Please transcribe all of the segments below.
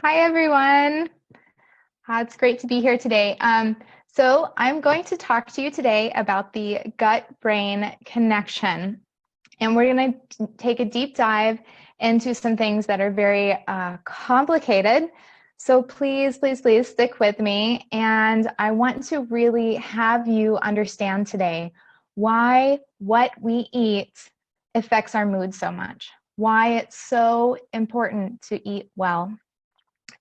Hi, everyone. It's great to be here today. So I'm going to talk to you today about the gut-brain connection. And we're going to take a deep dive into some things that are very complicated. So please stick with me. And I want to really have you understand today why what we eat affects our mood so much, why it's so important to eat well,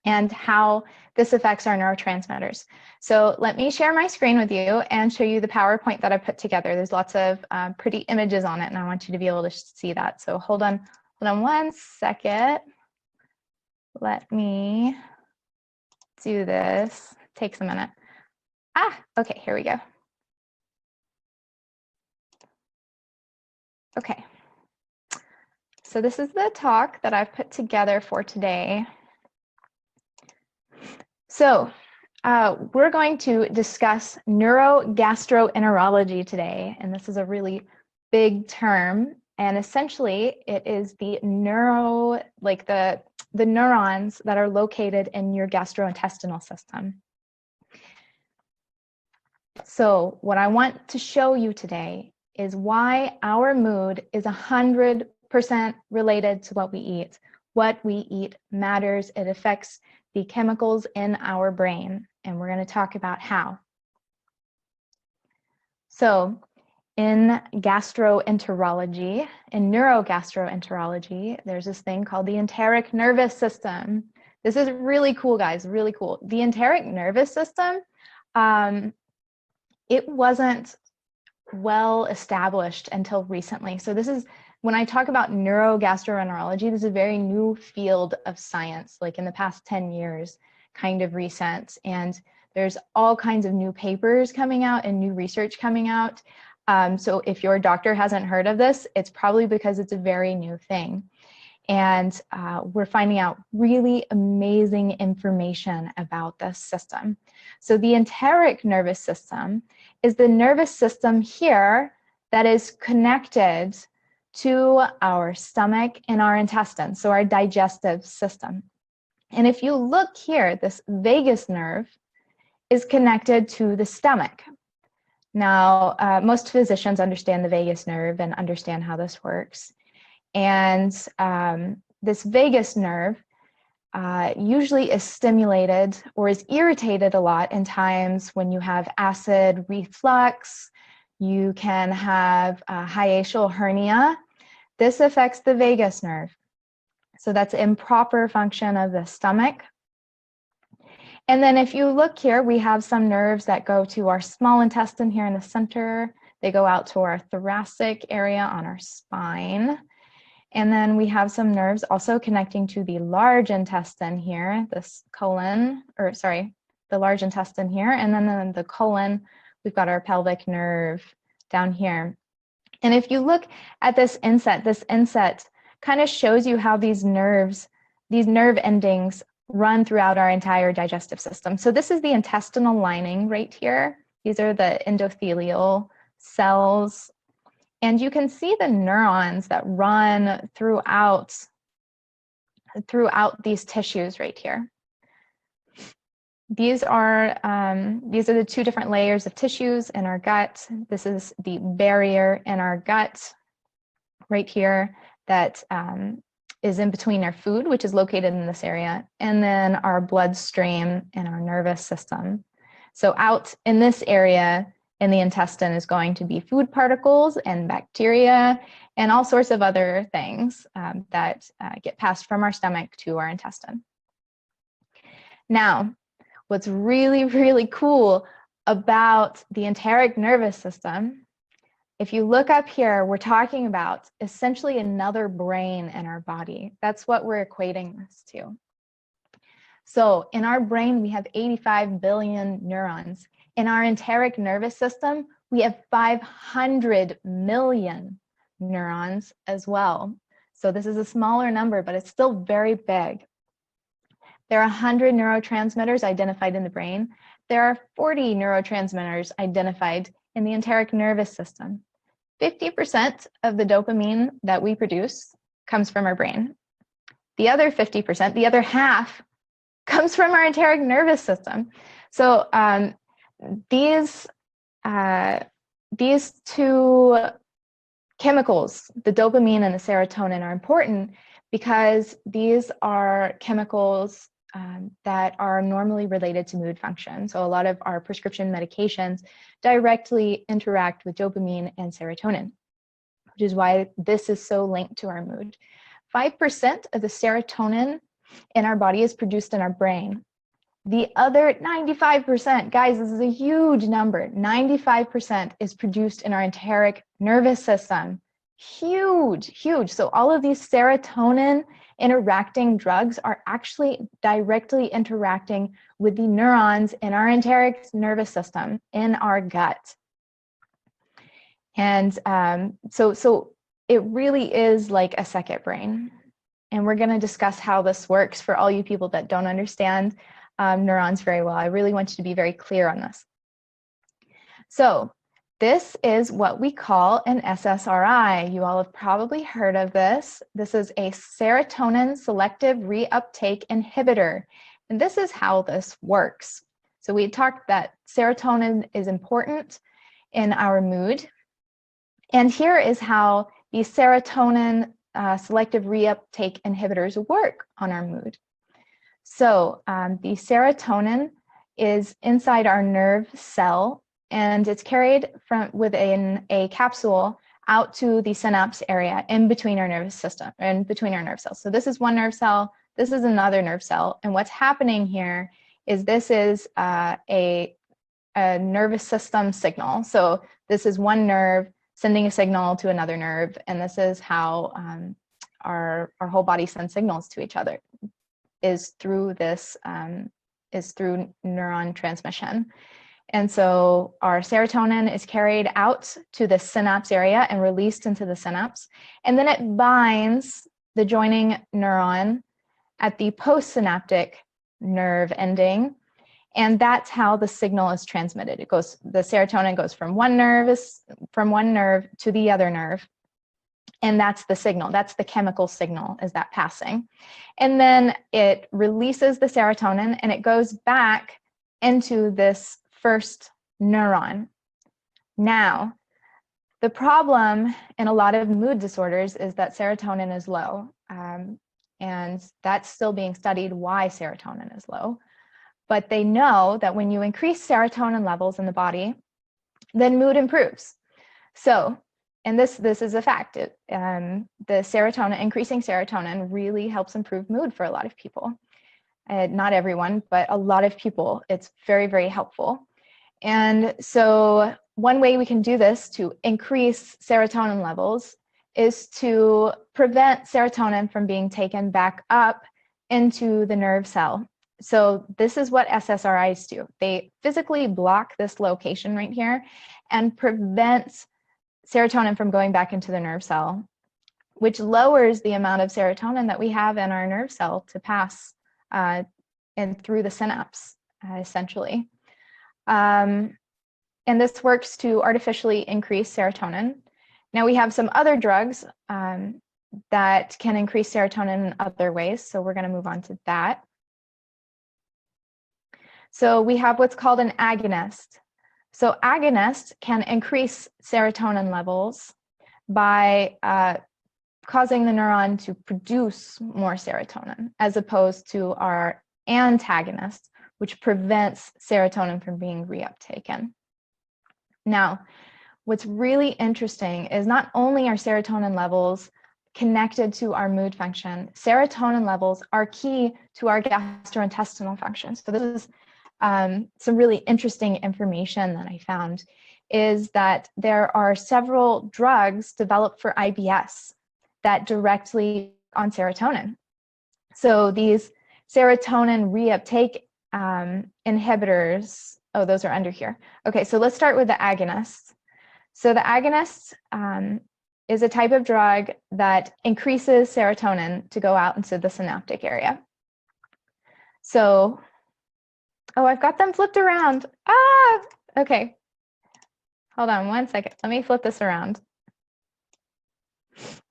and how this affects our neurotransmitters. So let me share my screen with you and show you the PowerPoint that I put together. There's lots of pretty images on it, and I want you to be able to see that. So hold on 1 second. Let me do this. Takes a minute. Okay, here we go. Okay. So this is the talk that I've put together for today. So we're going to discuss neurogastroenterology today, and this is a really big term. And essentially, it is the the neurons that are located in your gastrointestinal system. So what I want to show you today is why our mood is 100% related to what we eat. What we eat matters. It affects the chemicals in our brain, and we're going to talk about how. So in gastroenterology, in neurogastroenterology, there's this thing called the enteric nervous system. This is really cool, guys, really cool. The enteric nervous system, it wasn't well established until recently. So this is, when I talk about neurogastroenterology, this is a very new field of science, like in the past 10 years, kind of recent. And there's all kinds of new papers coming out and new research coming out. So if your doctor hasn't heard of this, it's probably because it's a very new thing. And we're finding out really amazing information about this system. So the enteric nervous system is the nervous system here that is connected to our stomach and our intestines, so our digestive system. And if you look here, this vagus nerve is connected to the stomach. Now, most physicians understand the vagus nerve and understand how this works. And this vagus nerve usually is stimulated or is irritated a lot in times when you have acid reflux. You can have hiatal hernia. This affects the vagus nerve. So that's improper function of the stomach. And then if you look here, we have some nerves that go to our small intestine here in the center. They go out to our thoracic area on our spine. And then we have some nerves also connecting to the large intestine here, this colon, the large intestine here. And then in the colon, we've got our pelvic nerve down here. And if you look at this inset kind of shows you how these nerve endings run throughout our entire digestive system. So this is the intestinal lining right here. These are the endothelial cells. And you can see the neurons that run throughout these tissues right here. These are the two different layers of tissues in our gut. This is the barrier in our gut right here that is in between our food, which is located in this area, and then our bloodstream and our nervous system. So out in this area, in the intestine, is going to be food particles and bacteria and all sorts of other things that get passed from our stomach to our intestine. Now, what's really, really cool about the enteric nervous system, if you look up here, we're talking about essentially another brain in our body. That's what we're equating this to. So in our brain, we have 85 billion neurons. In our enteric nervous system, we have 500 million neurons as well. So this is a smaller number, but it's still very big. There are 100 neurotransmitters identified in the brain. There are 40 neurotransmitters identified in the enteric nervous system. 50% of the dopamine that we produce comes from our brain. The other 50%, the other half, comes from our enteric nervous system. So these two chemicals, the dopamine and the serotonin, are important because these are chemicals that are normally related to mood function. So a lot of our prescription medications directly interact with dopamine and serotonin, which is why this is so linked to our mood. 5% of the serotonin in our body is produced in our brain. The other 95%, guys, this is a huge number, 95% is produced in our enteric nervous system. Huge, huge. So all of these serotonin interacting drugs are actually directly interacting with the neurons in our enteric nervous system, in our gut. And so it really is like a second brain. And we're going to discuss how this works for all you people that don't understand neurons very well. I really want you to be very clear on this. So this is what we call an SSRI. You all have probably heard of this. This is a serotonin selective reuptake inhibitor. And this is how this works. So we talked that serotonin is important in our mood. And here is how the serotonin selective reuptake inhibitors work on our mood. So the serotonin is inside our nerve cell, and it's carried from within a capsule out to the synapse area in between our nervous system and between our nerve cells. So this is one nerve cell, this is another nerve cell, and what's happening here is this is a nervous system signal. So this is one nerve sending a signal to another nerve, and this is how our whole body sends signals to each other, is through this is through neuron transmission. And so our serotonin is carried out to the synapse area and released into the synapse, and then it binds the joining neuron at the postsynaptic nerve ending. And that's how the signal is transmitted. It goes, the serotonin goes from one nerve to the other nerve. And that's the signal, that's the chemical signal, is that passing. And then it releases the serotonin and it goes back into this first neuron. Now, the problem in a lot of mood disorders is that serotonin is low. And that's still being studied, why serotonin is low. But they know that when you increase serotonin levels in the body, then mood improves. So, and this is a fact. The serotonin, increasing serotonin really helps improve mood for a lot of people. Not everyone, but a lot of people. It's very, very helpful. And so one way we can do this to increase serotonin levels is to prevent serotonin from being taken back up into the nerve cell. So this is what SSRIs do. They physically block this location right here and prevent serotonin from going back into the nerve cell, which lowers the amount of serotonin that we have in our nerve cell to pass and through the synapse, essentially. And this works to artificially increase serotonin. Now we have some other drugs that can increase serotonin in other ways, so we're going to move on to that. So we have what's called an agonist. So agonists can increase serotonin levels by causing the neuron to produce more serotonin, as opposed to our antagonist, which prevents serotonin from being reuptaken. Now, what's really interesting is not only are serotonin levels connected to our mood function, serotonin levels are key to our gastrointestinal function. So this is some really interesting information that I found, is that there are several drugs developed for IBS that directly on serotonin. So these serotonin reuptake inhibitors, oh, those are under here. Okay, so let's start with the agonists. So the agonist is a type of drug that increases serotonin to go out into the synaptic area. So, oh, I've got them flipped around. Ah, okay. Hold on one second. Let me flip this around.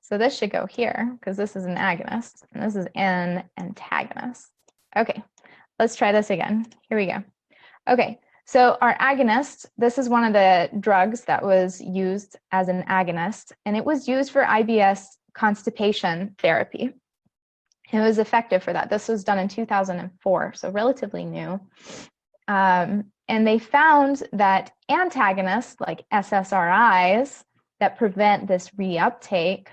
So this should go here because this is an agonist and this is an antagonist. Okay, let's try this again. Here we go. Okay, so our agonist, this is one of the drugs that was used as an agonist, and it was used for IBS constipation therapy. It was effective for that. This was done in 2004, so relatively new. And they found that antagonists like SSRIs that prevent this reuptake,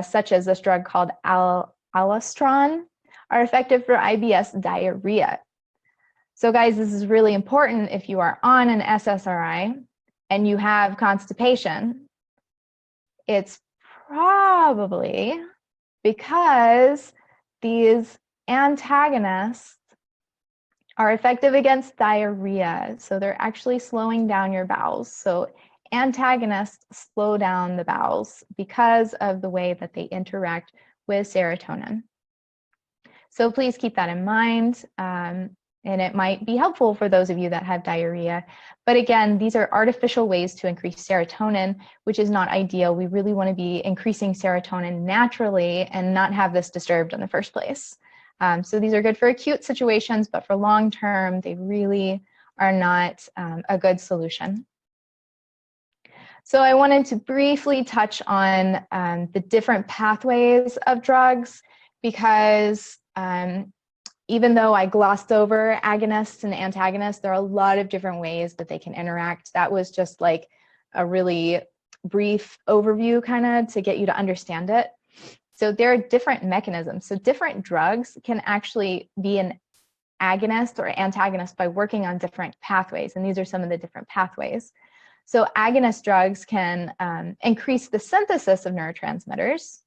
such as this drug called allosterone, are effective for IBS diarrhea. So guys, this is really important if you are on an SSRI and you have constipation. It's probably because these antagonists are effective against diarrhea. So they're actually slowing down your bowels. So antagonists slow down the bowels because of the way that they interact with serotonin. So please keep that in mind. And it might be helpful for those of you that have diarrhea. But again, these are artificial ways to increase serotonin, which is not ideal. We really want to be increasing serotonin naturally and not have this disturbed in the first place. So these are good for acute situations, but for long term, they really are not a good solution. So I wanted to briefly touch on the different pathways of drugs, because even though I glossed over agonists and antagonists, there are a lot of different ways that they can interact. That was just like a really brief overview kind of to get you to understand it. So there are different mechanisms. So different drugs can actually be an agonist or antagonist by working on different pathways. And these are some of the different pathways. So agonist drugs can increase the synthesis of neurotransmitters,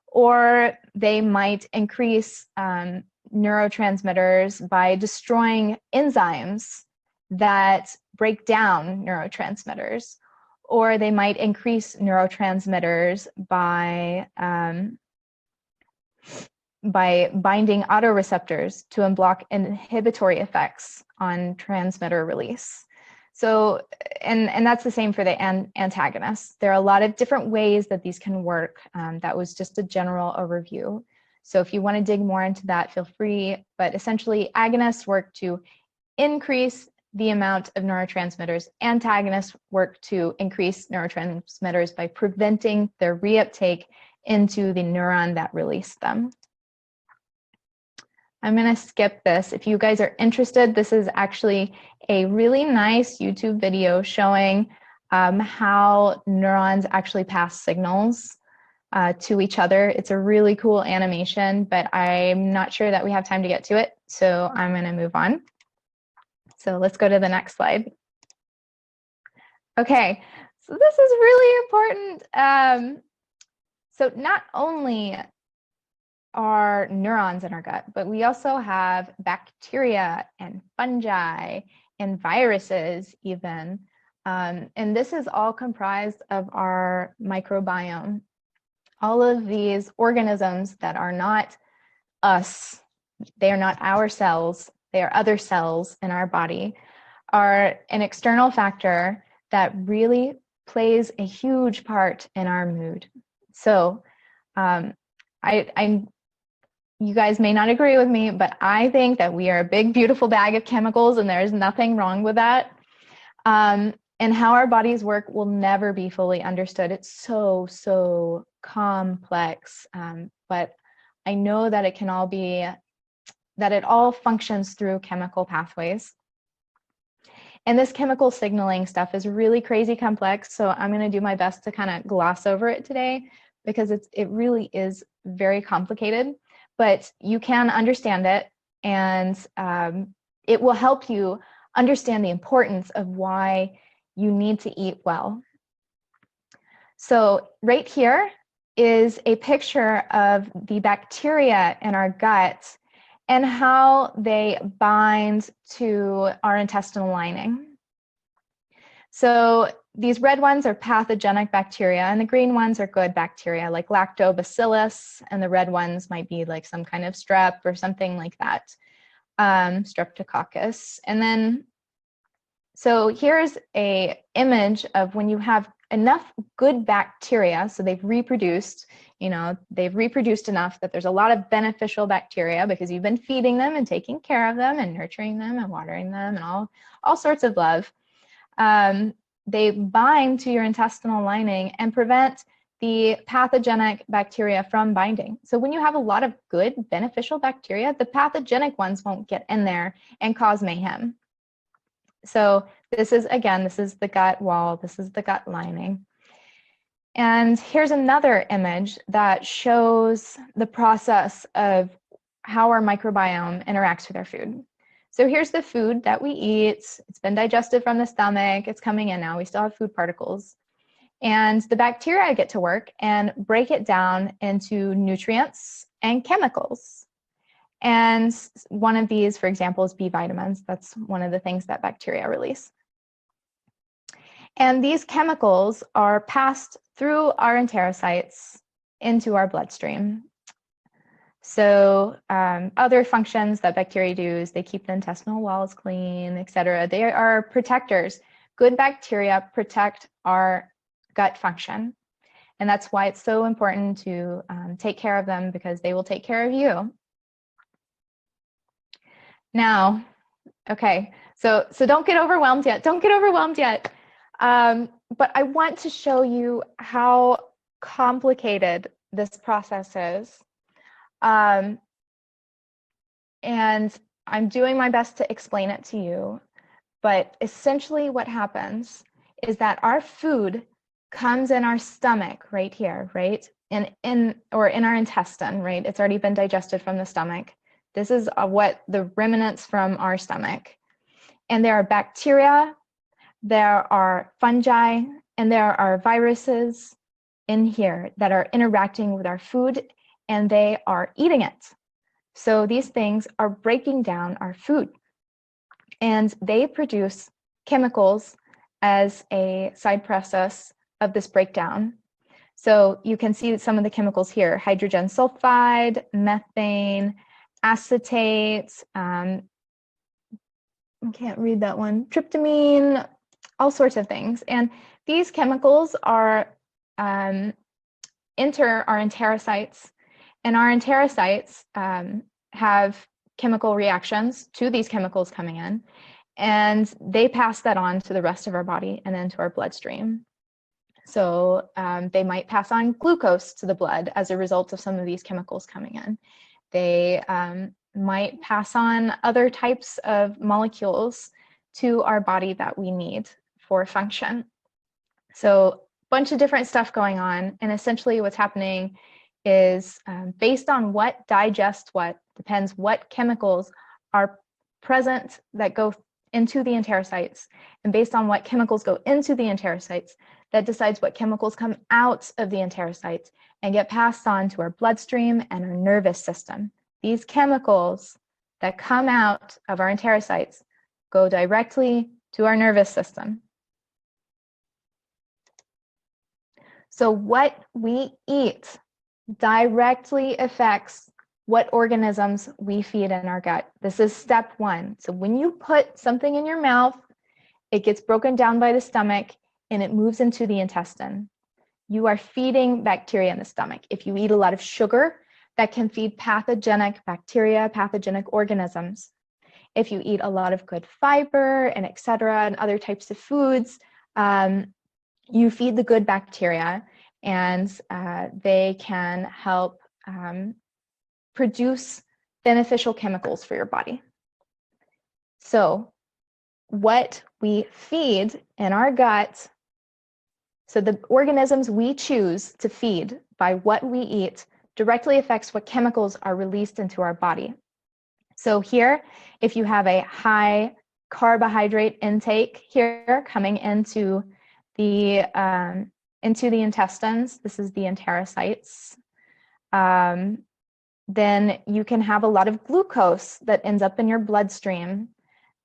or they might increase neurotransmitters by destroying enzymes that break down neurotransmitters, or they might increase neurotransmitters by binding autoreceptors to unblock inhibitory effects on transmitter release. So, and that's the same for the antagonists. There are a lot of different ways that these can work. That was just a general overview. So if you want to dig more into that, feel free. But essentially, agonists work to increase the amount of neurotransmitters. Antagonists work to increase neurotransmitters by preventing their reuptake into the neuron that released them. I'm going to skip this. If you guys are interested, this is actually a really nice YouTube video showing how neurons actually pass signals to each other. It's a really cool animation, but I'm not sure that we have time to get to it, so I'm going to move on. So let's go to the next slide. Okay, so this is really important. So not only are neurons in our gut, but we also have bacteria and fungi and viruses even. And this is all comprised of our microbiome. All of these organisms that are not us, they are not our cells, they are other cells in our body, are an external factor that really plays a huge part in our mood. So you guys may not agree with me, but I think that we are a big, beautiful bag of chemicals, and there's nothing wrong with that. And how our bodies work will never be fully understood. It's so complex. But I know that it can all be, that it all functions through chemical pathways. And this chemical signaling stuff is really crazy complex. So I'm going to do my best to kind of gloss over it today, because it really is very complicated. But you can understand it, and it will help you understand the importance of why you need to eat well. So right here is a picture of the bacteria in our gut and how they bind to our intestinal lining. So these red ones are pathogenic bacteria, and the green ones are good bacteria like lactobacillus, and the red ones might be like some kind of strep or something like that, streptococcus. And then, so here's a image of when you have enough good bacteria, so they've reproduced, they've reproduced enough that there's a lot of beneficial bacteria because you've been feeding them and taking care of them and nurturing them and watering them and all sorts of love. They bind to your intestinal lining and prevent the pathogenic bacteria from binding. So when you have a lot of good beneficial bacteria, the pathogenic ones won't get in there and cause mayhem. So this is the gut wall, this is the gut lining. And here's another image that shows the process of how our microbiome interacts with our food. So here's the food that we eat. It's been digested from the stomach. It's coming in now. We still have food particles. And the bacteria get to work and break it down into nutrients and chemicals. And one of these, for example, is B vitamins. That's one of the things that bacteria release. And these chemicals are passed through our enterocytes into our bloodstream. So other functions that bacteria do is they keep the intestinal walls clean, etc. They are protectors. Good bacteria protect our gut function. And that's why it's so important to take care of them, because they will take care of you. Now, okay, so don't get overwhelmed yet. Don't get overwhelmed yet. But I want to show you how complicated this process is. And I'm doing my best to explain it to you. But essentially what happens is that our food comes in our stomach right here, right? In our intestine, right? It's already been digested from the stomach. This is what the remnants from our stomach. And there are bacteria, there are fungi, and there are viruses in here that are interacting with our food, and they are eating it. So these things are breaking down our food, and they produce chemicals as a side process of this breakdown. So you can see some of the chemicals here: hydrogen sulfide, methane, acetate, I can't read that one, tryptamine, all sorts of things. And these chemicals are enter our enterocytes, and our enterocytes have chemical reactions to these chemicals coming in, and they pass that on to the rest of our body and then to our bloodstream. So they might pass on glucose to the blood as a result of some of these chemicals coming in. They might pass on other types of molecules to our body that we need for function. So a bunch of different stuff going on, and essentially what's happening is based on what digests what, depends what chemicals are present that go into the enterocytes, and based on what chemicals go into the enterocytes, that decides what chemicals come out of the enterocytes and get passed on to our bloodstream and our nervous system. These chemicals that come out of our enterocytes go directly to our nervous system. So what we eat directly affects what organisms we feed in our gut. This is step one. So when you put something in your mouth, it gets broken down by the stomach and it moves into the intestine. You are feeding bacteria in the stomach. If you eat a lot of sugar, that can feed pathogenic bacteria, pathogenic organisms. If you eat a lot of good fiber and etc. and other types of foods, you feed the good bacteria, and they can help produce beneficial chemicals for your body. So what we feed in our gut, so the organisms we choose to feed by what we eat, directly affects what chemicals are released into our body. So here, if you have a high carbohydrate intake here coming into the intestines, this is the enterocytes, then you can have a lot of glucose that ends up in your bloodstream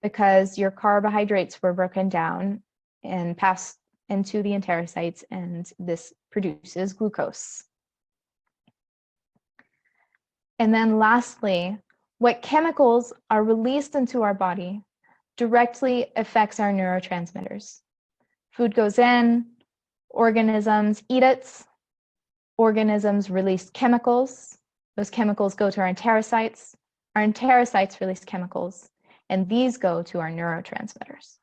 because your carbohydrates were broken down and passed into the enterocytes, and this produces glucose. And then lastly, what chemicals are released into our body directly affects our neurotransmitters. Food goes in, organisms eat it. Organisms release chemicals. Those chemicals go to our enterocytes. Our enterocytes release chemicals, and these go to our neurotransmitters.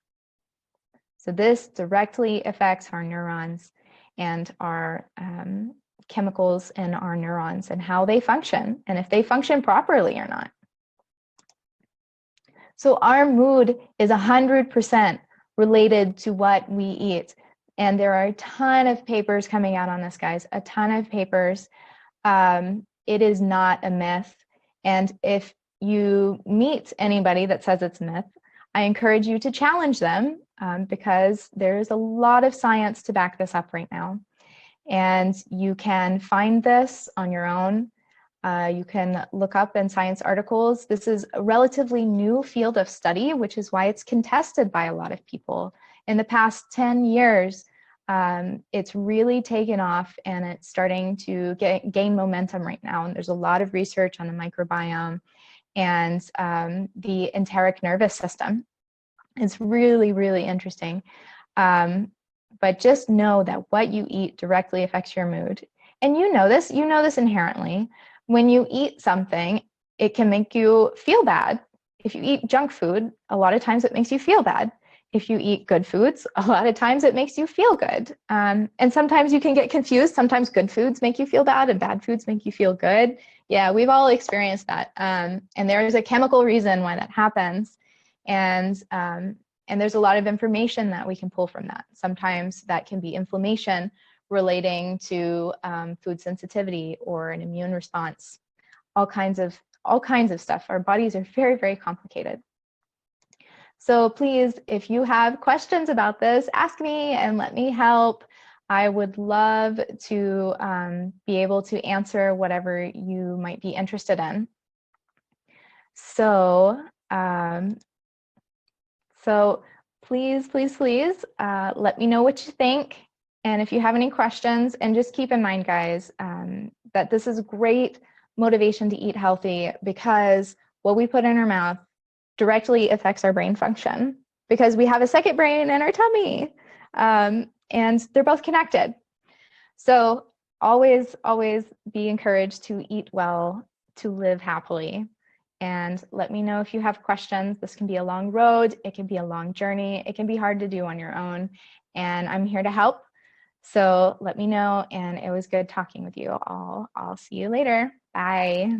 So this directly affects our neurons and our chemicals in our neurons and how they function, and if they function properly or not. So our mood is 100% related to what we eat. And there are a ton of papers coming out on this, guys, a ton of papers. It is not a myth. And if you meet anybody that says it's a myth, I encourage you to challenge them because there's a lot of science to back this up right now. And you can find this on your own. You can look up in science articles. This is a relatively new field of study, which is why it's contested by a lot of people. In the past 10 years, it's really taken off and it's starting to gain momentum right now. And there's a lot of research on the microbiome and the enteric nervous system. It's really, really interesting. But just know that what you eat directly affects your mood. And you know this inherently. When you eat something, it can make you feel bad. If you eat junk food, a lot of times it makes you feel bad. If you eat good foods, a lot of times it makes you feel good. And sometimes you can get confused. Sometimes good foods make you feel bad and bad foods make you feel good. Yeah, we've all experienced that. And there's a chemical reason why that happens. And there's a lot of information that we can pull from that. Sometimes that can be inflammation relating to food sensitivity or an immune response, all kinds of stuff. Our bodies are very, very complicated. So please, if you have questions about this, ask me and let me help. I would love to be able to answer whatever you might be interested in. So, please, please, please let me know what you think. And if you have any questions, and just keep in mind, guys, that this is great motivation to eat healthy because what we put in our mouth directly affects our brain function because we have a second brain in our tummy and they're both connected. So always, always be encouraged to eat well, to live happily. And let me know if you have questions. This can be a long road. It can be a long journey. It can be hard to do on your own. And I'm here to help. So let me know. And it was good talking with you all. I'll see you later. Bye.